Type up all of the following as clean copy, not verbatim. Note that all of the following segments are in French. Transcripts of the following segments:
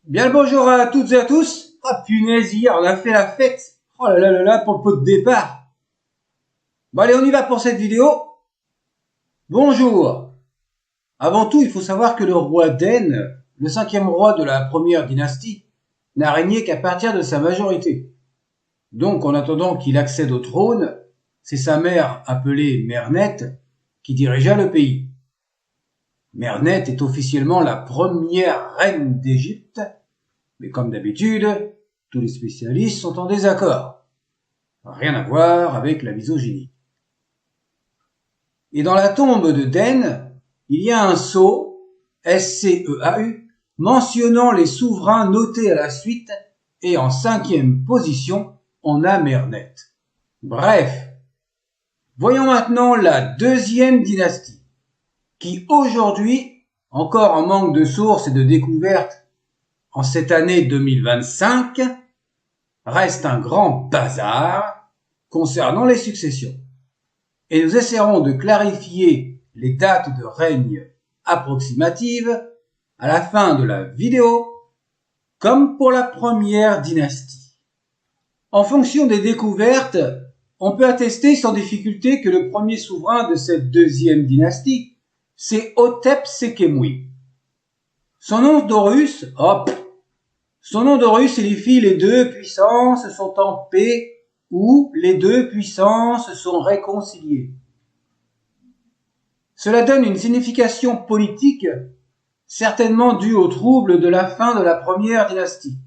Bien le bonjour à toutes et à tous. Ah punaise, hier on a fait la fête. Oh là là là là pour le pot de départ. Bon allez, on y va pour cette vidéo. Bonjour. Avant tout, il faut savoir que le roi Den, le 5e roi de la première dynastie, n'a régné qu'à partir de sa majorité. Donc en attendant qu'il accède au trône, c'est sa mère appelée Mernet qui dirigea le pays. Mernet est officiellement la première reine d'Égypte, mais comme d'habitude, tous les spécialistes sont en désaccord. Rien à voir avec la misogynie. Et dans la tombe de Den, il y a un sceau, SCEAU, mentionnant les souverains notés à la suite, et en 5e position, on a Mernet. Bref, voyons maintenant la 2e dynastie, qui aujourd'hui, encore en manque de sources et de découvertes en cette année 2025, reste un grand bazar concernant les successions. Et nous essaierons de clarifier les dates de règne approximatives à la fin de la vidéo, comme pour la première dynastie. En fonction des découvertes, on peut attester sans difficulté que le premier souverain de cette 2e dynastie, c'est Hotep Sekemui. Son nom d'Horus, son nom d'Horus signifie les deux puissances sont en paix ou les deux puissances sont réconciliées. Cela donne une signification politique certainement due aux troubles de la fin de la première dynastie.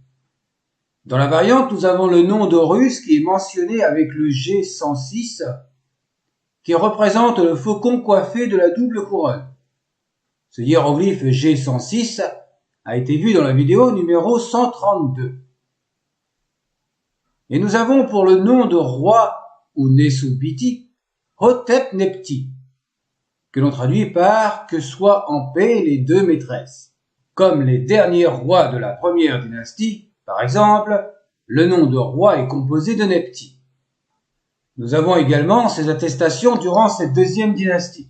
Dans la variante, nous avons le nom d'Horus qui est mentionné avec le G106, qui représente le faucon coiffé de la double couronne. Ce hiéroglyphe G106 a été vu dans la vidéo numéro 132. Et nous avons pour le nom de roi ou Nesubiti, Hotep Nepti, que l'on traduit par « que soient en paix les deux maîtresses ». Comme les derniers rois de la première dynastie, par exemple, le nom de roi est composé de Nepti. Nous avons également ces attestations durant cette 2e dynastie.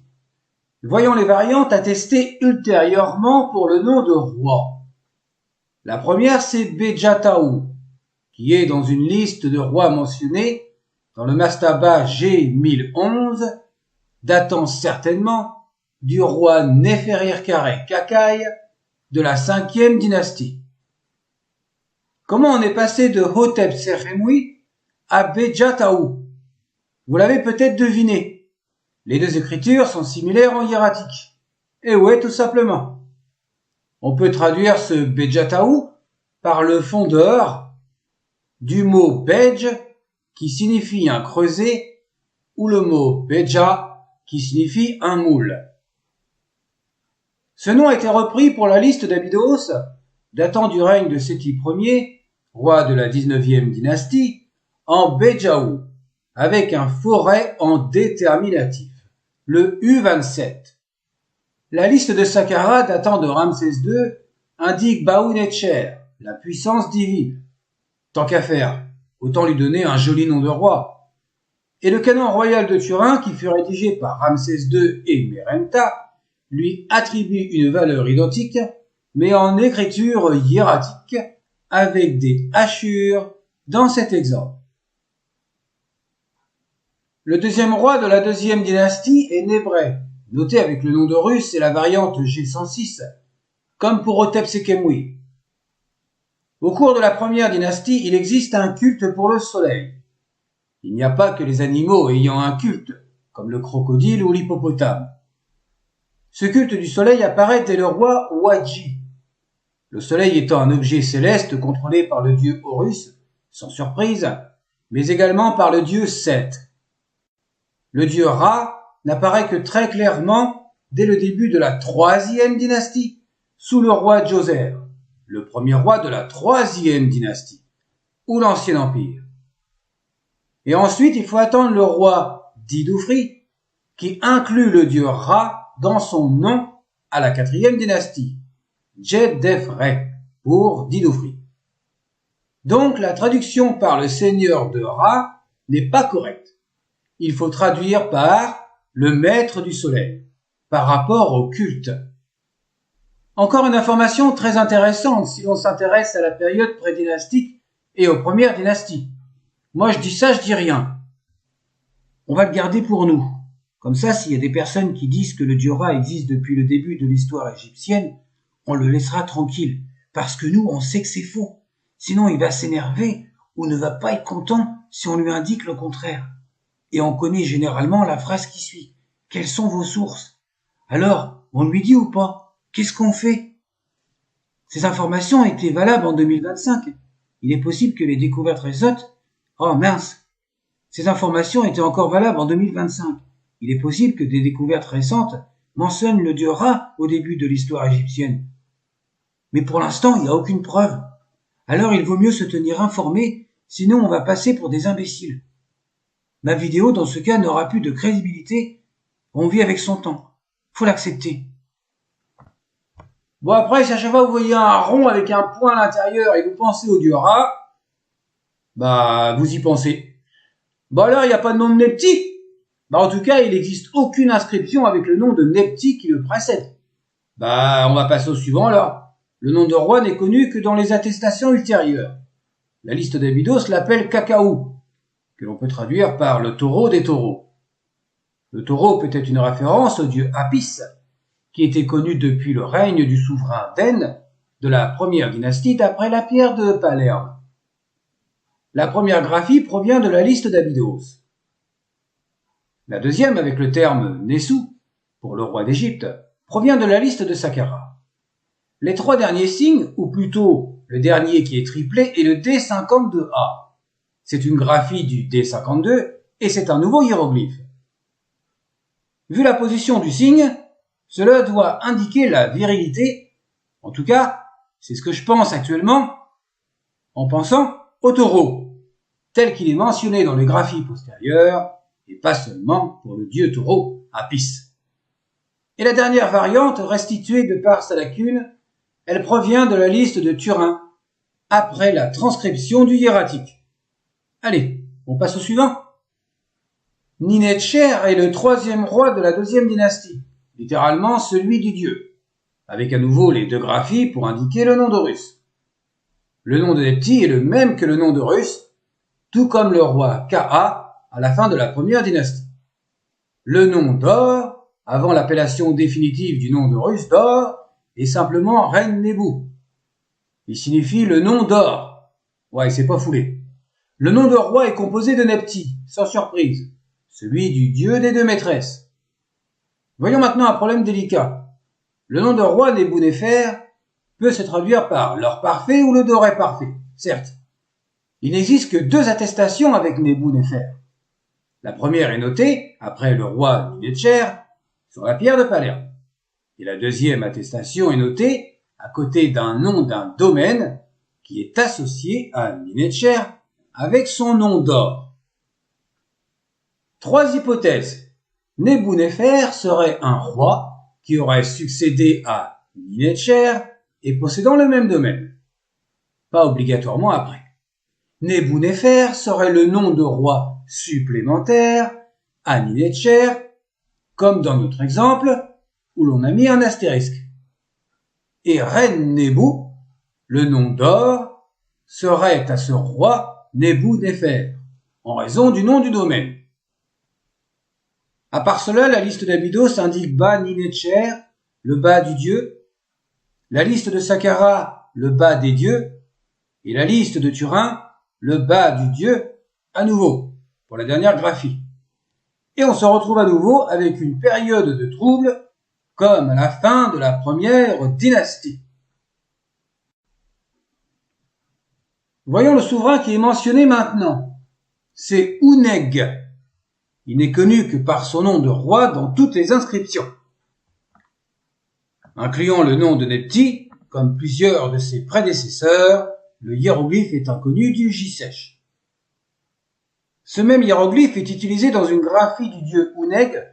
Voyons les variantes attestées ultérieurement pour le nom de roi. La première, c'est Bejataou, qui est dans une liste de rois mentionnés dans le mastaba G1011, datant certainement du roi Neferirkare Kakai de la 5e dynastie. Comment on est passé de Hotep Sekemui à Bejataou? Vous l'avez peut-être deviné. Les deux écritures sont similaires en hiératique. Et ouais, tout simplement. On peut traduire ce Bejataou par le fondeur du mot Bej, qui signifie un creuset, ou le mot Beja, qui signifie un moule. Ce nom a été repris pour la liste d'Abydos, datant du règne de Séti Ier, roi de la 19e dynastie, en Bejaou, avec un forêt en déterminatif, le U27. La liste de Saqqara datant de Ramsès II indique Baounetcher, la puissance divine. Tant qu'à faire, autant lui donner un joli nom de roi. Et le canon royal de Turin, qui fut rédigé par Ramsès II et Merenta, lui attribue une valeur identique, mais en écriture hiératique, avec des hachures dans cet exemple. Le deuxième roi de la 2e dynastie est Nébré, noté avec le nom d'Horus et la variante G106, comme pour Hotep Sekemui. Au cours de la première dynastie, il existe un culte pour le soleil. Il n'y a pas que les animaux ayant un culte, comme le crocodile ou l'hippopotame. Ce culte du soleil apparaît dès le roi Waji. Le soleil étant un objet céleste contrôlé par le dieu Horus, sans surprise, mais également par le dieu Seth. Le dieu Ra n'apparaît que très clairement dès le début de la 3e dynastie, sous le roi Djoser, le premier roi de la 3e dynastie, ou l'Ancien Empire. Et ensuite, il faut attendre le roi Didoufri, qui inclut le dieu Ra dans son nom à la 4e dynastie, Djedefre, pour Didoufri. Donc, la traduction par le seigneur de Ra n'est pas correcte. Il faut traduire par le maître du soleil, par rapport au culte. Encore une information très intéressante si l'on s'intéresse à la période prédynastique et aux premières dynasties. Moi je dis ça, je dis rien. On va le garder pour nous. Comme ça, s'il y a des personnes qui disent que le dieu Ra existe depuis le début de l'histoire égyptienne, on le laissera tranquille. Parce que nous, on sait que c'est faux. Sinon, il va s'énerver ou ne va pas être content si on lui indique le contraire. Et on connaît généralement la phrase qui suit. Quelles sont vos sources? Alors, on lui dit ou pas? Qu'est-ce qu'on fait? Ces informations étaient valables en 2025. Il est possible que les découvertes récentes... Oh mince! Ces informations étaient encore valables en 2025. Il est possible que des découvertes récentes mentionnent le dieu Ra au début de l'histoire égyptienne. Mais pour l'instant, il n'y a aucune preuve. Alors il vaut mieux se tenir informé, sinon on va passer pour des imbéciles. Ma vidéo, dans ce cas, n'aura plus de crédibilité. On vit avec son temps. Faut l'accepter. Bon après, si à chaque fois vous voyez un rond avec un point à l'intérieur et vous pensez au dieu Ra, bah vous y pensez. Bon alors, il n'y a pas de nom de Nepti. Bah en tout cas, il n'existe aucune inscription avec le nom de Nepti qui le précède. Bah on va passer au suivant alors. Le nom de roi n'est connu que dans les attestations ultérieures. La liste d'Abydos l'appelle Cacao, que l'on peut traduire par le taureau des taureaux. Le taureau peut être une référence au dieu Apis, qui était connu depuis le règne du souverain Den de la première dynastie d'après la pierre de Palerme. La première graphie provient de la liste d'Abydos. La deuxième, avec le terme Nessou, pour le roi d'Égypte, provient de la liste de Saqqara. Les trois derniers signes, ou plutôt le dernier qui est triplé, est le D52A. C'est une graphie du D52 et c'est un nouveau hiéroglyphe. Vu la position du signe, cela doit indiquer la virilité. En tout cas, c'est ce que je pense actuellement en pensant au taureau, tel qu'il est mentionné dans les graphies postérieures, et pas seulement pour le dieu taureau Apis. Et la dernière variante, restituée de par sa lacune, elle provient de la liste de Turin, après la transcription du hiératique. Allez, on passe au suivant. Ninetcher est le troisième roi de la deuxième dynastie, littéralement celui du dieu, avec à nouveau les deux graphies pour indiquer le nom d'Horus. Le nom de Nepti est le même que le nom d'Horus, tout comme le roi Ka à la fin de la première dynastie. Le nom d'Or, avant l'appellation définitive du nom d'Horus d'Or, est simplement Ren-Nebu. Il signifie le nom d'or. Ouais, c'est pas foulé. Le nom de roi est composé de Nepti, sans surprise, celui du dieu des deux maîtresses. Voyons maintenant un problème délicat. Le nom de roi Nebu-Nefer peut se traduire par l'or parfait ou le doré parfait, certes. Il n'existe que deux attestations avec Nebu-Nefer. La première est notée, après le roi Ninetcher, sur la pierre de Palerme. Et la deuxième attestation est notée à côté d'un nom d'un domaine qui est associé à Ninetcher avec son nom d'or. Trois hypothèses. Nebu-Nefer serait un roi qui aurait succédé à Ninetcher et possédant le même domaine. Pas obligatoirement après. Nebu-Nefer serait le nom de roi supplémentaire à Ninetcher, comme dans notre exemple, où l'on a mis un astérisque. Et Ren-Nebu, le nom d'or, serait à ce roi Nebu-Nefer, en raison du nom du domaine. À part cela, la liste d'Abydos indique bas Ninetcher, le bas du dieu, la liste de Saqqara, le bas des dieux, et la liste de Turin, le bas du dieu, à nouveau, pour la dernière graphie. Et on se retrouve à nouveau avec une période de trouble comme à la fin de la première dynastie. Voyons le souverain qui est mentionné maintenant. C'est Ouneg. Il n'est connu que par son nom de roi dans toutes les inscriptions. Incluant le nom de Nepti, comme plusieurs de ses prédécesseurs, le hiéroglyphe est inconnu du J-Sèche. Ce même hiéroglyphe est utilisé dans une graphie du dieu Ouneg,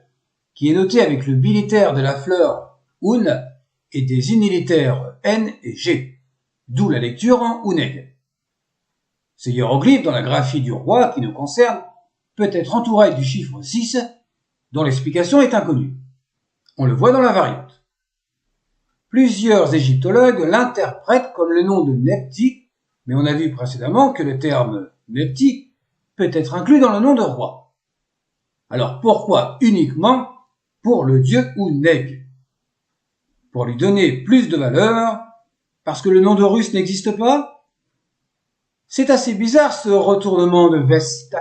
qui est noté avec le bilitaire de la fleur Un et des unilitaires N et G, d'où la lecture en Ouneg. Ce hiéroglyphe dans la graphie du roi qui nous concerne peut être entouré du chiffre 6, dont l'explication est inconnue. On le voit dans la variante. Plusieurs égyptologues l'interprètent comme le nom de Nepti, mais on a vu précédemment que le terme Nepti peut être inclus dans le nom de roi. Alors pourquoi uniquement pour le dieu Ouneg? Pour lui donner plus de valeur, parce que le nom d'Horus n'existe pas? C'est assez bizarre ce retournement de veste.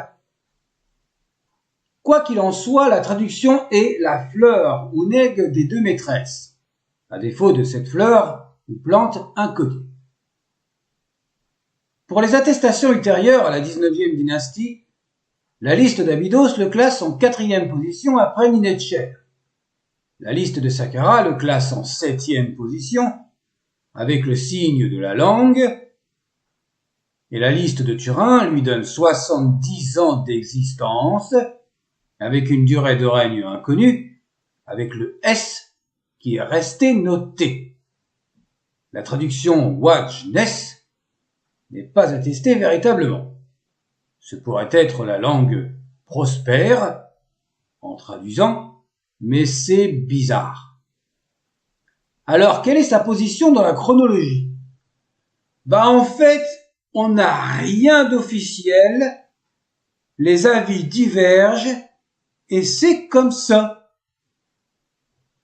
Quoi qu'il en soit, la traduction est la fleur Ouneg des deux maîtresses, à défaut de cette fleur ou plante inconnue. Pour les attestations ultérieures à la 19e dynastie, la liste d'Abydos le classe en 4e position après Ninetcher. La liste de Saqqara le classe en 7e position, avec le signe de la langue, et la liste de Turin lui donne 70 ans d'existence, avec une durée de règne inconnue, avec le S qui est resté noté. La traduction Wajnes n'est pas attestée véritablement. Ce pourrait être la langue prospère, en traduisant, mais c'est bizarre. Alors, quelle est sa position dans la chronologie? En fait, on n'a rien d'officiel, les avis divergent, et c'est comme ça.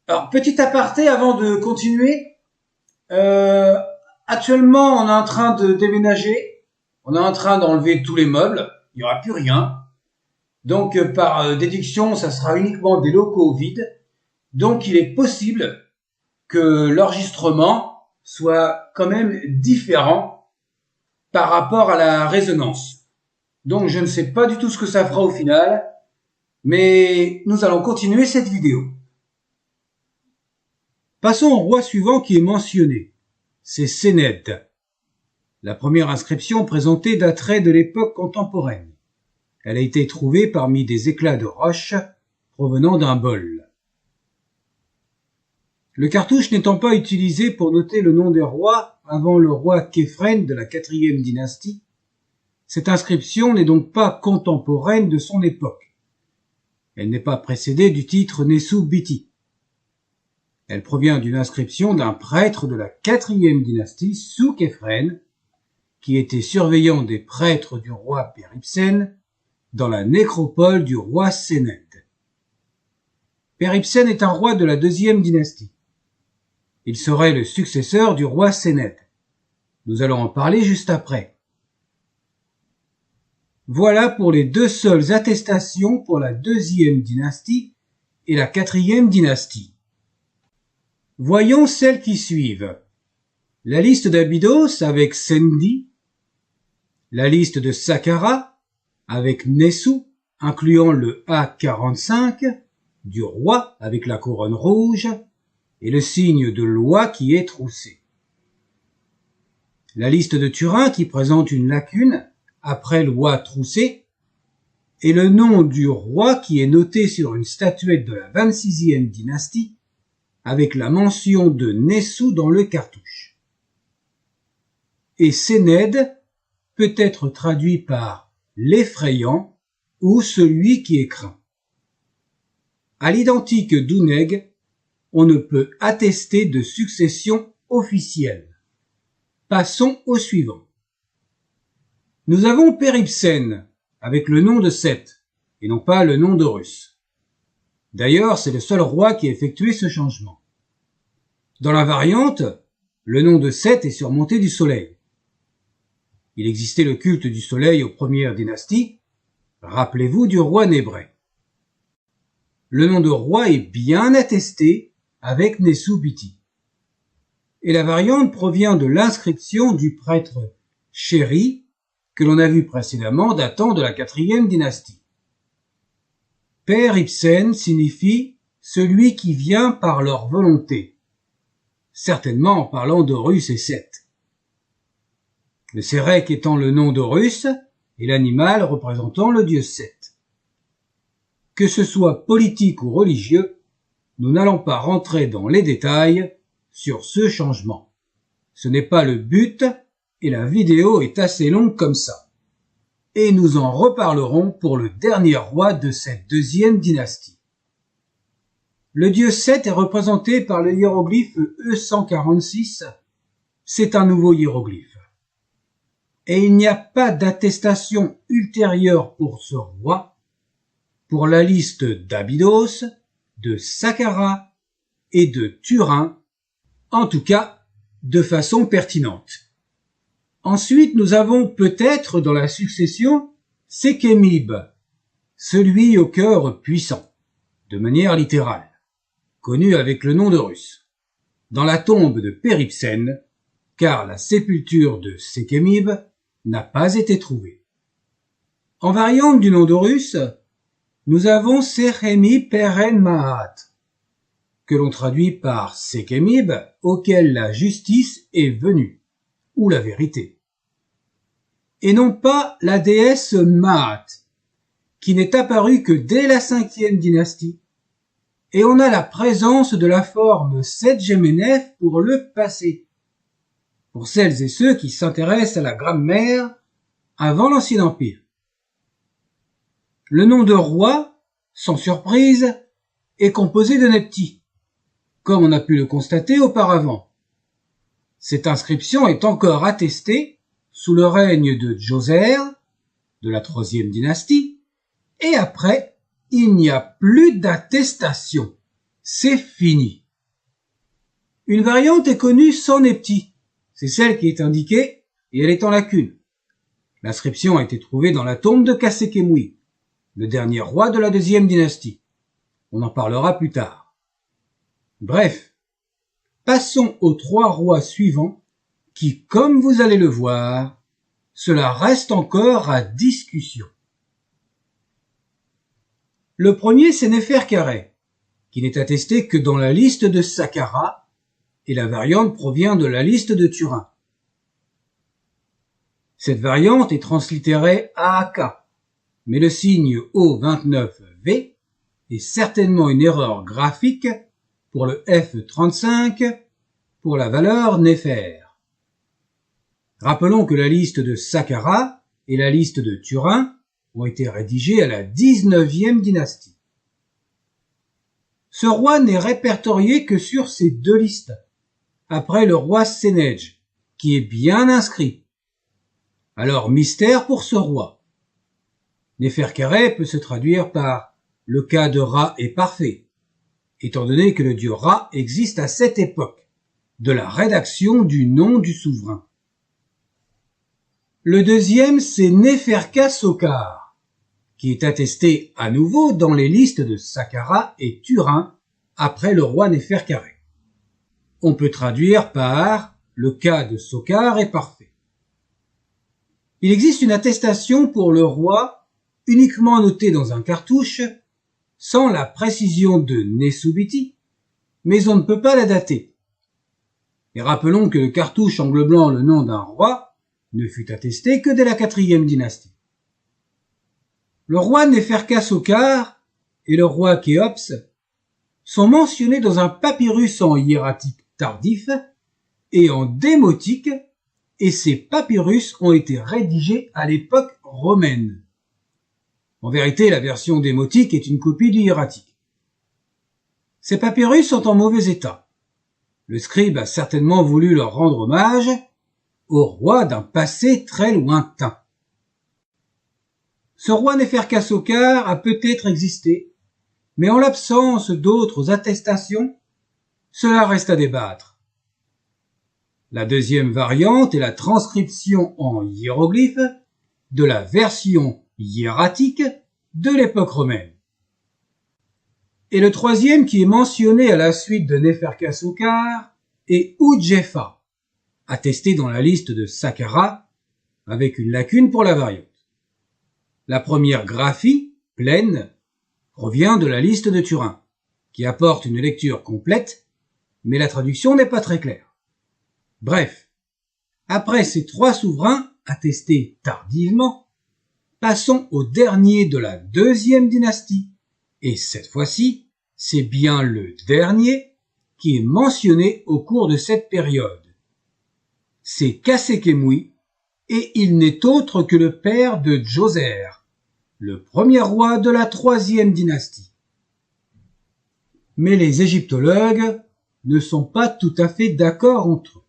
Alors, petit aparté avant de continuer. Actuellement, on est en train de déménager. On est en train d'enlever tous les meubles. Il n'y aura plus rien. Donc, par déduction, ça sera uniquement des locaux vides. Donc, il est possible que l'enregistrement soit quand même différent par rapport à la résonance. Donc, je ne sais pas du tout ce que ça fera au final. Mais nous allons continuer cette vidéo. Passons au roi suivant qui est mentionné. C'est Sénède. La première inscription présentée daterait de l'époque contemporaine. Elle a été trouvée parmi des éclats de roche provenant d'un bol. Le cartouche n'étant pas utilisé pour noter le nom des rois avant le roi Képhren de la 4e dynastie, cette inscription n'est donc pas contemporaine de son époque. Elle n'est pas précédée du titre Nessu-Biti. Elle provient d'une inscription d'un prêtre de la 4e dynastie sous Képhren, qui était surveillant des prêtres du roi Péripsène dans la nécropole du roi Sénède. Péripsène est un roi de la 2e dynastie. Il serait le successeur du roi Sénède. Nous allons en parler juste après. Voilà pour les deux seules attestations pour la 2e dynastie et la 4e dynastie. Voyons celles qui suivent. La liste d'Abydos avec Sendi, la liste de Saqqara avec Nessu, incluant le A45 du roi avec la couronne rouge et le signe de loi qui est troussé. La liste de Turin qui présente une lacune après loi troussée et le nom du roi qui est noté sur une statuette de la 26e dynastie avec la mention de Nessu dans le cartouche. Et Sénède peut être traduit par l'effrayant ou celui qui est craint. À l'identique d'Ouneg, on ne peut attester de succession officielle. Passons au suivant. Nous avons Péripsène avec le nom de Seth et non pas le nom d'Horus. D'ailleurs, c'est le seul roi qui a effectué ce changement. Dans la variante, le nom de Seth est surmonté du soleil. Il existait le culte du soleil aux premières dynasties. Rappelez-vous du roi Nébré. Le nom de roi est bien attesté avec Nessu-Biti. Et la variante provient de l'inscription du prêtre Chéri que l'on a vu précédemment datant de la 4e dynastie. Père Ibsen signifie celui qui vient par leur volonté, certainement en parlant d'Horus et Seth. Le Sérec étant le nom d'Horus et l'animal représentant le dieu Seth. Que ce soit politique ou religieux, nous n'allons pas rentrer dans les détails sur ce changement. Ce n'est pas le but et la vidéo est assez longue comme ça. Et nous en reparlerons pour le dernier roi de cette 2e dynastie. Le dieu Seth est représenté par le hiéroglyphe E146. C'est un nouveau hiéroglyphe. Et il n'y a pas d'attestation ultérieure pour ce roi, pour la liste d'Abydos, de Saqqara et de Turin, en tout cas de façon pertinente. Ensuite, nous avons peut-être dans la succession Sekhemib, celui au cœur puissant, de manière littérale, connu avec le nom d'Horus, dans la tombe de Péripsène, car la sépulture de Sekhemib n'a pas été trouvée. En variante du nom d'Horus, nous avons Sekhemi Peren Mahat, que l'on traduit par Sekhemib, auquel la justice est venue, ou la vérité. Et non pas la déesse Maat, qui n'est apparue que dès la 5e dynastie, et on a la présence de la forme Set-Gemenef pour le passé. Pour celles et ceux qui s'intéressent à la grammaire avant l'Ancien Empire. Le nom de roi, sans surprise, est composé de Nepti, comme on a pu le constater auparavant. Cette inscription est encore attestée sous le règne de Djoser, de la 3e dynastie, et après, il n'y a plus d'attestation. C'est fini. Une variante est connue sans Nepti. C'est celle qui est indiquée et elle est en lacune. L'inscription a été trouvée dans la tombe de Khâsekhemoui, le dernier roi de la 2e dynastie. On en parlera plus tard. Bref, passons aux 3 rois suivants qui, comme vous allez le voir, cela reste encore à discussion. Le premier, c'est Néferkaré, qui n'est attesté que dans la liste de Saqqara, et la variante provient de la liste de Turin. Cette variante est translittérée AAK, mais le signe O29V est certainement une erreur graphique pour le F35 pour la valeur Néfer. Rappelons que la liste de Saqqara et la liste de Turin ont été rédigées à la 19e dynastie. Ce roi n'est répertorié que sur ces 2 listes, après le roi Sénej, qui est bien inscrit. Alors, mystère pour ce roi. Néferkaré peut se traduire par « le cas de Ra est parfait », étant donné que le dieu Ra existe à cette époque, de la rédaction du nom du souverain. Le deuxième, c'est Néferka-Sokar, qui est attesté à nouveau dans les listes de Saqqara et Turin après le roi Néferkaré. On peut traduire par « le cas de Sokar est parfait ». Il existe une attestation pour le roi uniquement notée dans un cartouche, sans la précision de Nesubiti, mais on ne peut pas la dater. Et rappelons que le cartouche englobant le nom d'un roi ne fut attesté que dès la 4e dynastie. Le roi Néferka-Sokar et le roi Khéops sont mentionnés dans un papyrus en hiératique tardif et en démotique, et ces papyrus ont été rédigés à l'époque romaine. En vérité, la version démotique est une copie du hiératique. Ces papyrus sont en mauvais état. Le scribe a certainement voulu leur rendre hommage au roi d'un passé très lointain. Ce roi Néferka-Sokar a peut-être existé, mais en l'absence d'autres attestations, cela reste à débattre. La deuxième variante est la transcription en hiéroglyphe de la version hiératique de l'époque romaine. Et le troisième qui est mentionné à la suite de Néferka-Sokar est Oudjefa, attesté dans la liste de Saqqara, avec une lacune pour la variante. La première graphie, pleine, provient de la liste de Turin, qui apporte une lecture complète, mais la traduction n'est pas très claire. Bref, après ces 3 souverains, attestés tardivement, passons au dernier de la 2e dynastie, et cette fois-ci, c'est bien le dernier qui est mentionné au cours de cette période. C'est Khâsekhemoui, et il n'est autre que le père de Djoser, le premier roi de la 3e dynastie. Mais les égyptologues ne sont pas tout à fait d'accord entre eux.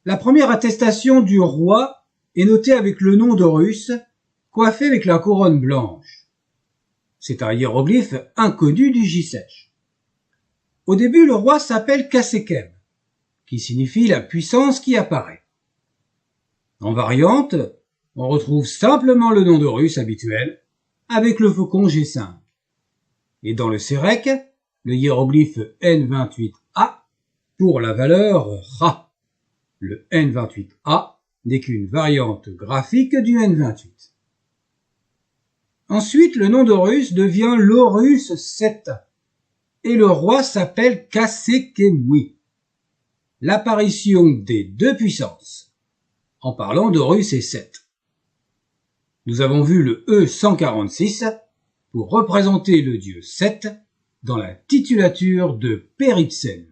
La première attestation du roi est notée avec le nom d'Horus, coiffé avec la couronne blanche. C'est un hiéroglyphe inconnu du J-Sèche. Au début, le roi s'appelle Kasekem, qui signifie la puissance qui apparaît. En variante, on retrouve simplement le nom d'Horus habituel, avec le faucon G5. Et dans le Sérec, le hiéroglyphe N28A pour la valeur Ra. Le N28A n'est qu'une variante graphique du N28. Ensuite, le nom d'Horus devient l'Horus 7 et le roi s'appelle Kasekemui, l'apparition des deux puissances, en parlant d'Horus et 7. Nous avons vu le E146 pour représenter le dieu 7 dans la titulature de Péritsen.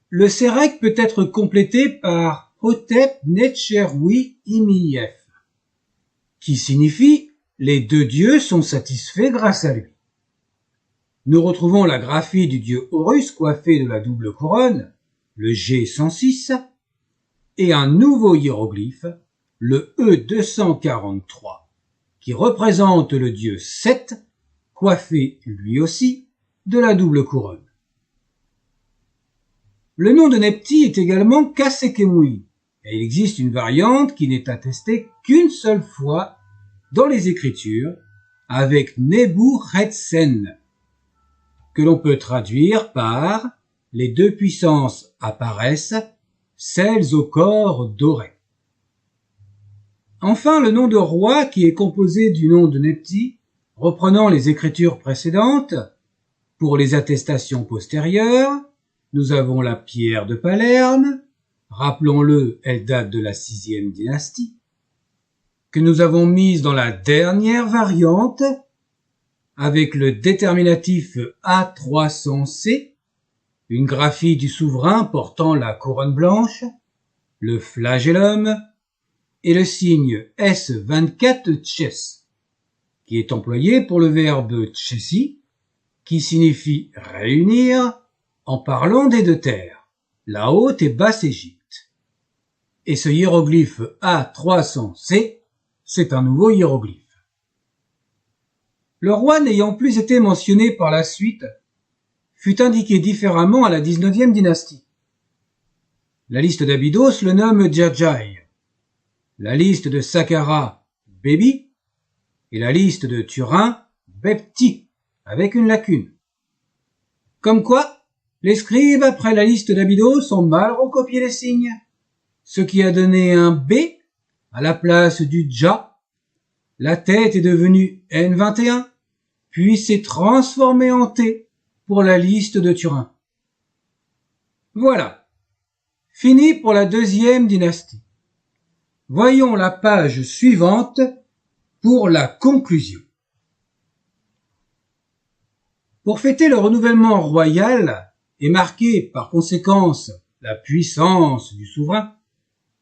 Le Sérec peut être complété par Hotep Netcherui Imiyef, qui signifie « les deux dieux sont satisfaits grâce à lui ». Nous retrouvons la graphie du dieu Horus coiffé de la double couronne, le G106, et un nouveau hiéroglyphe, le E243, qui représente le dieu 7, coiffé lui aussi de la double couronne. Le nom de Nepti est également Kasekemui, et il existe une variante qui n'est attestée qu'une seule fois dans les Écritures, avec Nebuchadnezzar, que l'on peut traduire par « les deux puissances apparaissent, celles au corps doré ». Enfin, le nom de roi qui est composé du nom de Nepti, reprenant les Écritures précédentes, pour les attestations postérieures, nous avons la pierre de Palerme, rappelons-le, elle date de la 6e dynastie, que nous avons mise dans la dernière variante, avec le déterminatif A300C, une graphie du souverain portant la couronne blanche, le flagellum, et le signe S24 Tchess, qui est employé pour le verbe tchessi, qui signifie réunir, en parlant des deux terres, la Haute et Basse Égypte. Et ce hiéroglyphe A300C, c'est un nouveau hiéroglyphe. Le roi n'ayant plus été mentionné par la suite, fut indiqué différemment à la 19e dynastie. La liste d'Abydos le nomme Djadjaï, la liste de Saqqara, Bébi, et la liste de Turin, Bepti, avec une lacune. Comme quoi, les scribes, après la liste d'Abydos, ont mal recopié les signes, ce qui a donné un B à la place du Dja. La tête est devenue N21, puis s'est transformée en T pour la liste de Turin. Voilà, fini pour la 2e dynastie. Voyons la page suivante pour la conclusion. Pour fêter le renouvellement royal et marquer par conséquence la puissance du souverain,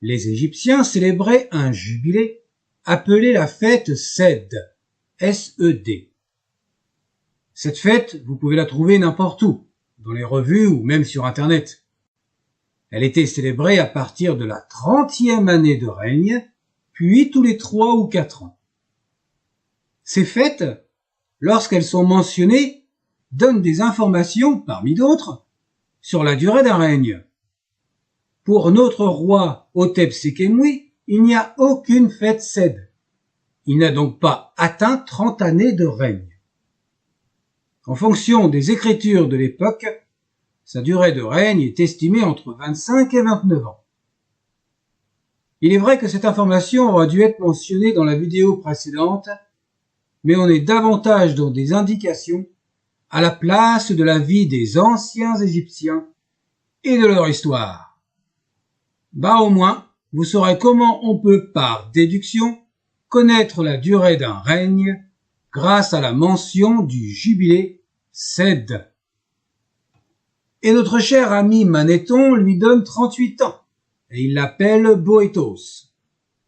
les Égyptiens célébraient un jubilé appelé la fête Sed, S-E-D. Cette fête, vous pouvez la trouver n'importe où, dans les revues ou même sur Internet. Elle était célébrée à partir de la 30e année de règne, puis tous les 3 ou 4 ans. Ces fêtes, lorsqu'elles sont mentionnées, donnent des informations, parmi d'autres, sur la durée d'un règne. Pour notre roi Hotep Sekemui, il n'y a aucune fête Sed. Il n'a donc pas atteint 30 années de règne. En fonction des écritures de l'époque, sa durée de règne est estimée entre 25 et 29 ans. Il est vrai que cette information aurait dû être mentionnée dans la vidéo précédente, mais on est davantage dans des indications à la place de la vie des anciens Égyptiens et de leur histoire. Au moins, vous saurez comment on peut, par déduction, connaître la durée d'un règne grâce à la mention du jubilé Sed. Et notre cher ami Manéthon lui donne 38 ans, et il l'appelle Boétos,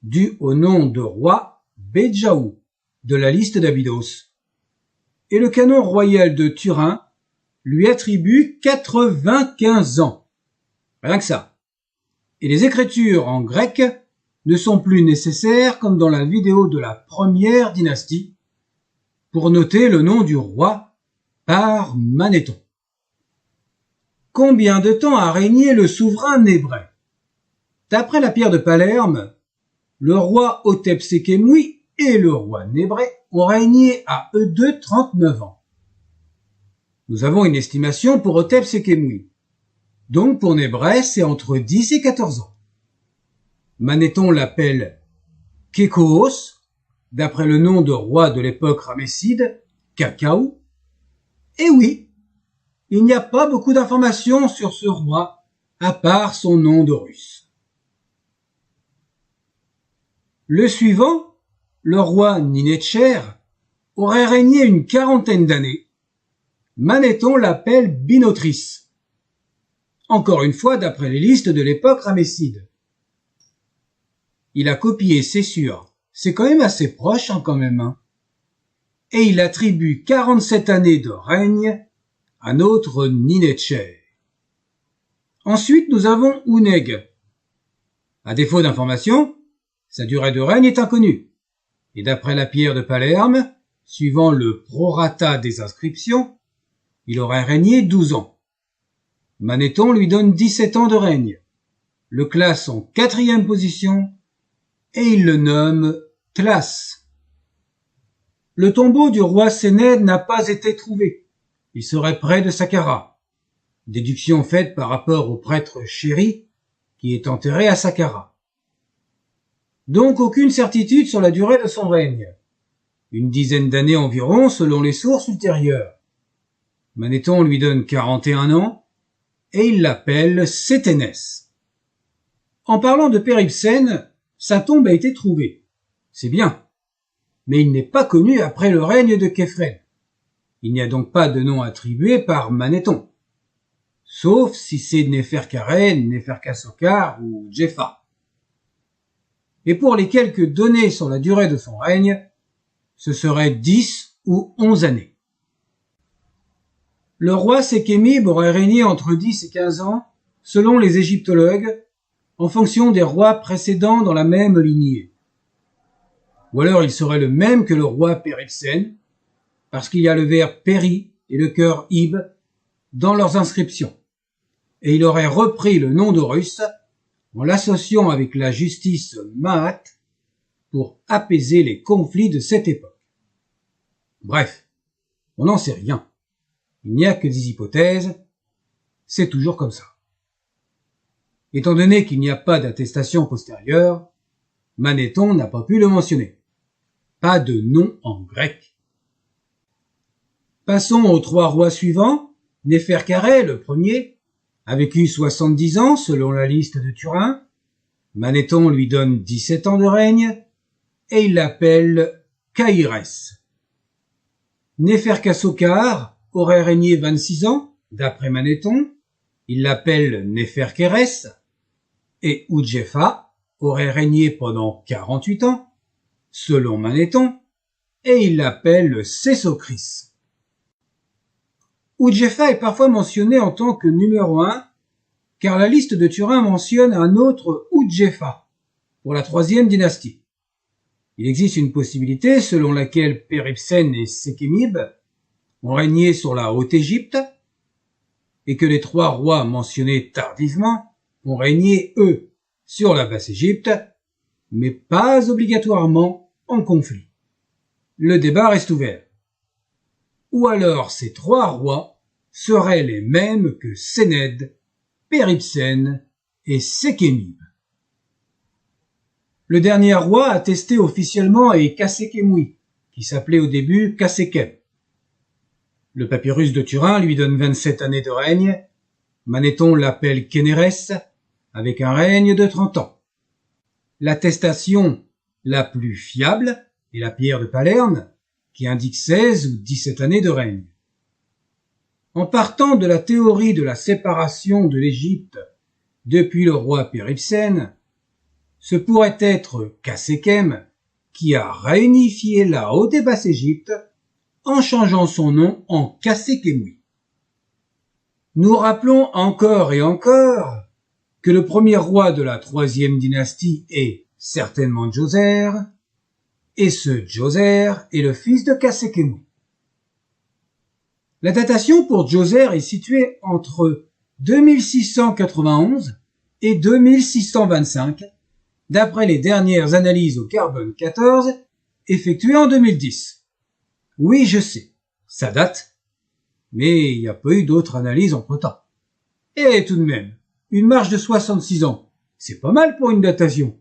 dû au nom de roi Bédjaou, de la liste d'Abydos. et le canon royal de Turin lui attribue 95 ans. Rien que ça. Et les écritures en grec ne sont plus nécessaires comme dans la vidéo de la première dynastie pour noter le nom du roi par Manéthon. Combien de temps a régné le souverain Nébré? D'après la pierre de Palerme, le roi Hotep-Sékhémoui et le roi Nébré ont régné à eux deux 39 ans. Nous avons une estimation pour Hotep-Sékhémoui. Donc pour Nébré, c'est entre 10 et 14 ans. Manéthon l'appelle Kékos, d'après le nom de roi de l'époque ramesside, Cacao. Et oui, il n'y a pas beaucoup d'informations sur ce roi, à part son nom de russe. Le suivant, le roi Ninetcher, aurait régné une quarantaine d'années. Manéthon l'appelle Binotris. Encore une fois, d'après les listes de l'époque ramesside. Il a copié, c'est sûr. C'est quand même assez proche, quand même. Hein. Et il attribue 47 années de règne à notre Ninetcher. Ensuite, nous avons Ouneg. À défaut d'information, sa durée de règne est inconnue. Et d'après la pierre de Palerme, suivant le prorata des inscriptions, il aurait régné 12 ans. Manéthon lui donne 17 ans de règne, le classe en 4e position et il le nomme Tlas. Le tombeau du roi Sénède n'a pas été trouvé. Il serait près de Saqqara. Déduction faite par rapport au prêtre Chéri qui est enterré à Saqqara. Donc aucune certitude sur la durée de son règne. Une dizaine d'années environ selon les sources ultérieures. Manéthon lui donne 41 ans et il l'appelle Séténès. En parlant de Péripsène, sa tombe a été trouvée. C'est bien. Mais il n'est pas connu après le règne de Képhren. Il n'y a donc pas de nom attribué par Manéthon. Sauf si c'est Néferkaré, Néferkasokar ou Djefa. Et pour les quelques données sur la durée de son règne, ce serait 10 ou 11 années. Le roi Sékhémib aurait régné entre 10 et 15 ans, selon les égyptologues, en fonction des rois précédents dans la même lignée. Ou alors il serait le même que le roi Péripsène, parce qu'il y a le vers péri et le cœur ib dans leurs inscriptions. Et il aurait repris le nom d'Horus en l'associant avec la justice Maat pour apaiser les conflits de cette époque. Bref, on n'en sait rien. Il n'y a que des hypothèses, c'est toujours comme ça. Étant donné qu'il n'y a pas d'attestation postérieure, Manéthon n'a pas pu le mentionner. Pas de nom en grec. Passons aux 3 rois suivants. Néferkaré, le premier, a vécu 70 ans selon la liste de Turin. Manéthon lui donne 17 ans de règne et il l'appelle Caïrès. Néferkasokar aurait régné 26 ans, d'après Manéthon. Il l'appelle Néferkérès. Et Oudjefa aurait régné pendant 48 ans, selon Manéthon, et il l'appelle Sésocris. Oudjefa est parfois mentionné en tant que numéro 1, car la liste de Turin mentionne un autre Oudjefa, pour la 3e dynastie. Il existe une possibilité selon laquelle Péripsène et Sékhémib ont régné sur la Haute-Égypte, et que les 3 rois mentionnés tardivement ont régné, eux, sur la Basse-Égypte, mais pas obligatoirement en conflit. Le débat reste ouvert. Ou alors ces 3 rois seraient les mêmes que Sénède, Péripsène et Sékhémib. Le dernier roi attesté officiellement est Khâsekhemoui, qui s'appelait au début Khâsekhem. Le papyrus de Turin lui donne 27 années de règne. Manéthon l'appelle Kénérès, avec un règne de 30 ans. L'attestation la plus fiable est la pierre de Palerme, qui indique 16 ou 17 années de règne. En partant de la théorie de la séparation de l'Égypte depuis le roi Péripsène, ce pourrait être Khâsekhem qui a réunifié la Haute et Basse-Égypte en changeant son nom en Kassekemui. Nous rappelons encore et encore que le premier roi de la troisième dynastie est certainement Djoser, et ce Djoser est le fils de Kassekemui. La datation pour Djoser est située entre 2691 et 2625, d'après les dernières analyses au carbone 14 effectuées en 2010. Oui, je sais, ça date, mais il n'y a pas eu d'autres analyses entre-temps. Et tout de même, une marge de 66 ans, c'est pas mal pour une datation.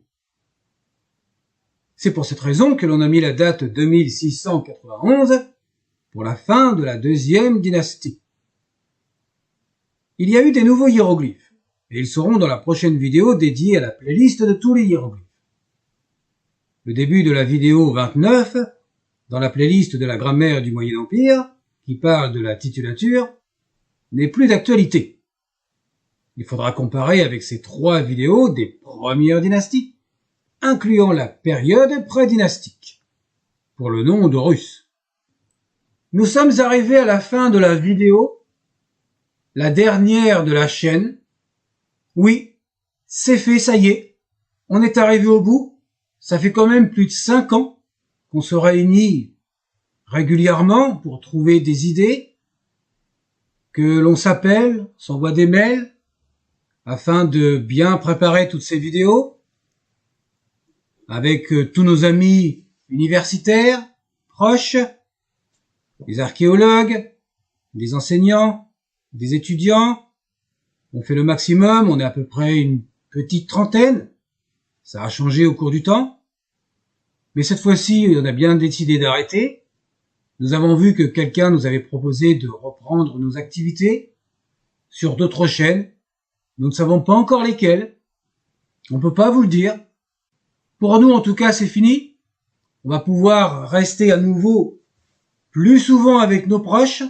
C'est pour cette raison que l'on a mis la date 2691 pour la fin de la deuxième dynastie. Il y a eu des nouveaux hiéroglyphes, et ils seront dans la prochaine vidéo dédiée à la playlist de tous les hiéroglyphes. Le début de la vidéo 29, dans la playlist de la grammaire du Moyen Empire, qui parle de la titulature, n'est plus d'actualité. Il faudra comparer avec ces 3 vidéos des premières dynasties, incluant la période prédynastique, pour le nom d'Horus. Nous sommes arrivés à la fin de la vidéo, la dernière de la chaîne. Oui, c'est fait, ça y est, on est arrivé au bout. Ça fait quand même plus de 5 ans qu'on se réunit régulièrement pour trouver des idées, que l'on s'appelle, s'envoie des mails, afin de bien préparer toutes ces vidéos, avec tous nos amis universitaires, proches, des archéologues, des enseignants, des étudiants. On fait le maximum, on est à peu près une petite trentaine. Ça a changé au cours du temps. Mais cette fois-ci, on a bien décidé d'arrêter. Nous avons vu que quelqu'un nous avait proposé de reprendre nos activités sur d'autres chaînes. Nous ne savons pas encore lesquelles. On ne peut pas vous le dire. Pour nous, en tout cas, c'est fini. On va pouvoir rester à nouveau plus souvent avec nos proches.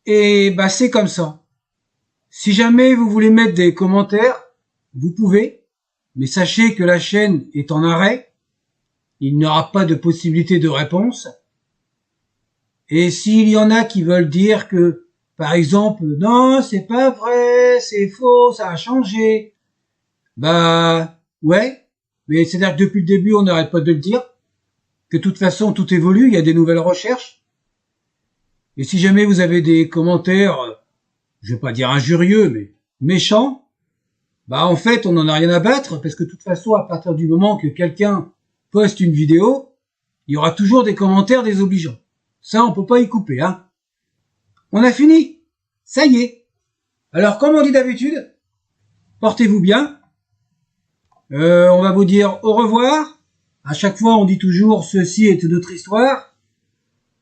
Et bah, c'est comme ça. Si jamais vous voulez mettre des commentaires, vous pouvez. Mais sachez que la chaîne est en arrêt. Il n'y aura pas de possibilité de réponse. Et s'il y en a qui veulent dire que, par exemple, non, c'est pas vrai, c'est faux, ça a changé. Bah, ouais. Mais c'est-à-dire que depuis le début, on n'arrête pas de le dire. Que de toute façon, tout évolue, il y a des nouvelles recherches. Et si jamais vous avez des commentaires, je vais pas dire injurieux, mais méchants, bah, en fait, on n'en a rien à battre, parce que de toute façon, à partir du moment que quelqu'un poste une vidéo, il y aura toujours des commentaires désobligeants. Ça, on peut pas y couper, hein. On a fini. Ça y est. Alors, comme on dit d'habitude, portez-vous bien. On va vous dire au revoir. À chaque fois, on dit toujours ceci est notre histoire.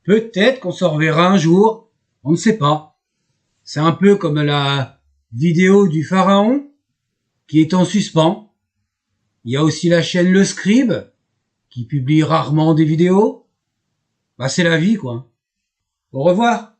Peut-être qu'on se reverra un jour. On ne sait pas. C'est un peu comme la vidéo du pharaon qui est en suspens. Il y a aussi la chaîne Le Scribe qui publie rarement des vidéos. Bah, c'est la vie, quoi. Au revoir.